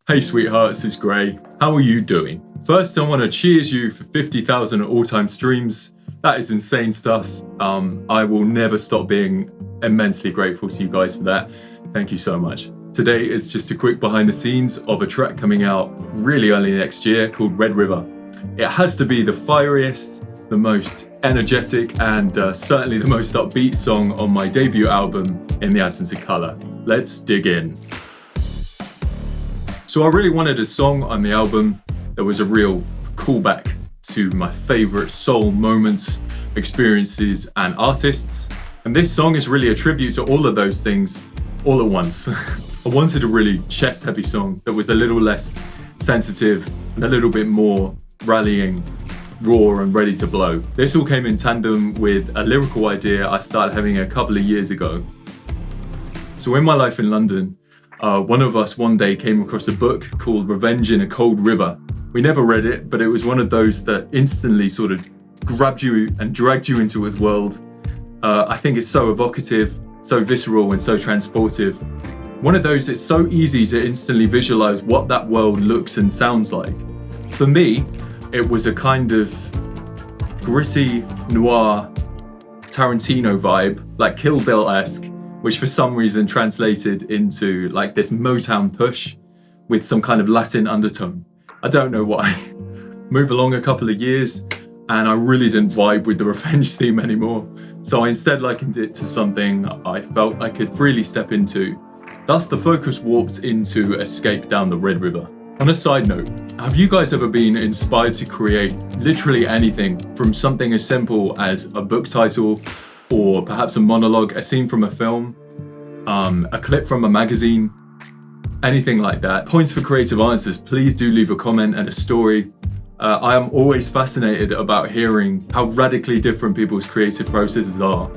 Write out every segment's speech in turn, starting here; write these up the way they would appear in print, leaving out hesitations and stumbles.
Hey sweethearts, it's Gray. How are you doing? First, I want to cheers you for 50,000 all-time streams. That is insane stuff. I will never stop being immensely grateful to you guys for that. Thank you so much. Today is just a quick behind the scenes of a track coming out really early next year called Red River. It has to be the fieriest, the most energetic, and certainly the most upbeat song on my debut album, In the Absence of Colour. Let's dig in. So I really wanted a song on the album that was a real callback to my favourite soul moments, experiences, and artists. And this song is really a tribute to all of those things all at once. I wanted a really chest-heavy song that was a little less sensitive and a little bit more rallying, raw and ready to blow. This all came in tandem with a lyrical idea I started having a couple of years ago. So in my life in London, one of us one day came across a book called Revenge in a Cold River. We never read it, but it was one of those that instantly sort of grabbed you and dragged you into his world. I think it's so evocative, so visceral and so transportive. One of those that's so easy to instantly visualize what that world looks and sounds like. For me, it was a kind of gritty, noir, Tarantino vibe, like Kill Bill-esque, which for some reason translated into like this Motown push with some kind of Latin undertone. I don't know why. Move along a couple of years and I really didn't vibe with the Revenge theme anymore. So I instead likened it to something I felt I could freely step into. Thus the focus warped into Escape Down the Red River. On a side note, have you guys ever been inspired to create literally anything from something as simple as a book title, or perhaps a monologue, a scene from a film, a clip from a magazine, anything like that? Points for creative answers, please do leave a comment and a story. I am always fascinated about hearing how radically different people's creative processes are.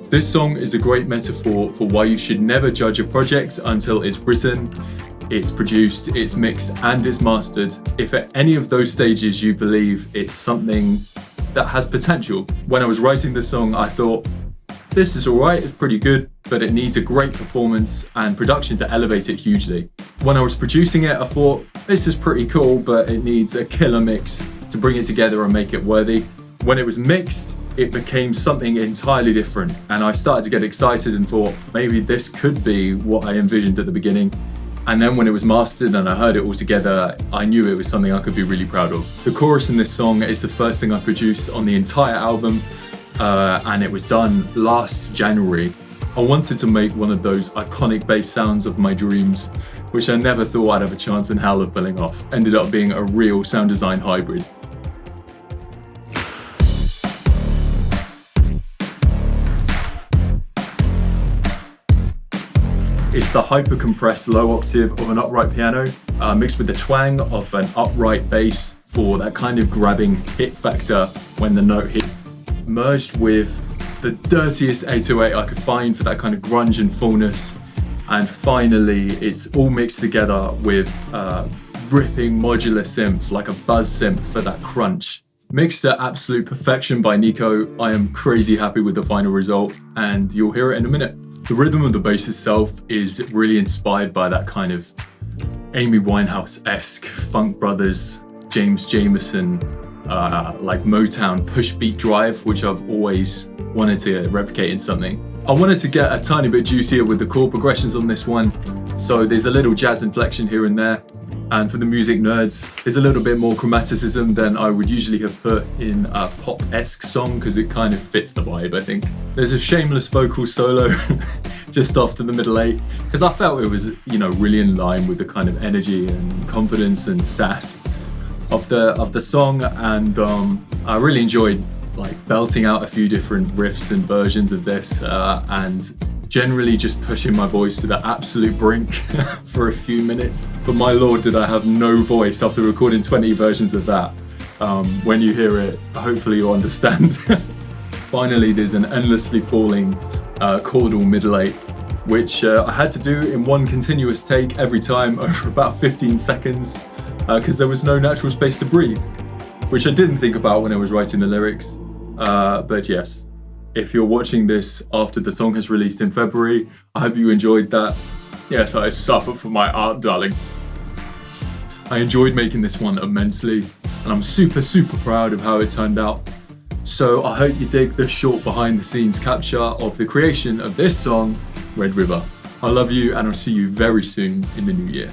This song is a great metaphor for why you should never judge a project until it's written, it's produced, it's mixed, and it's mastered. If at any of those stages you believe it's something that has potential. When I was writing this song, I thought, this is alright, it's pretty good, but it needs a great performance and production to elevate it hugely. When I was producing it, I thought, this is pretty cool, but it needs a killer mix to bring it together and make it worthy. When it was mixed, it became something entirely different, and I started to get excited and thought, maybe this could be what I envisioned at the beginning. And then when it was mastered and I heard it all together, I knew it was something I could be really proud of. The chorus in this song is the first thing I produced on the entire album, and it was done last January. I wanted to make one of those iconic bass sounds of my dreams, which I never thought I'd have a chance in hell of pulling off. Ended up being a real sound design hybrid. It's the hyper-compressed low octave of an upright piano, mixed with the twang of an upright bass for that kind of grabbing hit factor when the note hits, merged with the dirtiest 808 I could find for that kind of grunge and fullness. And finally, it's all mixed together with ripping modular synth, like a buzz synth for that crunch. Mixed to absolute perfection by Nico. I am crazy happy with the final result, and you'll hear it in a minute. The rhythm of the bass itself is really inspired by that kind of Amy Winehouse-esque, Funk Brothers, James Jamerson, like Motown push beat drive, which I've always wanted to replicate in something. I wanted to get a tiny bit juicier with the chord progressions on this one, so there's a little jazz inflection here and there. And for the music nerds, there's a little bit more chromaticism than I would usually have put in a pop-esque song, because it kind of fits the vibe, I think. There's a shameless vocal solo just after the middle eight, because I felt it was, really in line with the kind of energy and confidence and sass of the song, and I really enjoyed belting out a few different riffs and versions of this, and generally just pushing my voice to the absolute brink for a few minutes. But my lord, did I have no voice after recording 20 versions of that. When you hear it, hopefully you'll understand. Finally, there's an endlessly falling chordal middle eight, which I had to do in one continuous take every time over about 15 seconds, because there was no natural space to breathe, which I didn't think about when I was writing the lyrics. But yes, if you're watching this after the song has released in February, I hope you enjoyed that. Yes, I suffer for my art, darling. I enjoyed making this one immensely, and I'm super proud of how it turned out. So I hope you dig the short behind the scenes capture of the creation of this song, Red River. I love you, and I'll see you very soon in the new year.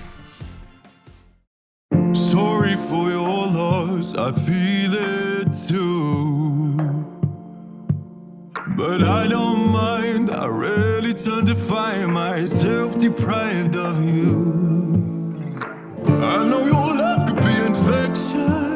Sorry for your loss, I feel it too. But I don't mind, I rarely turn to find myself deprived of you. I know your love could be infection.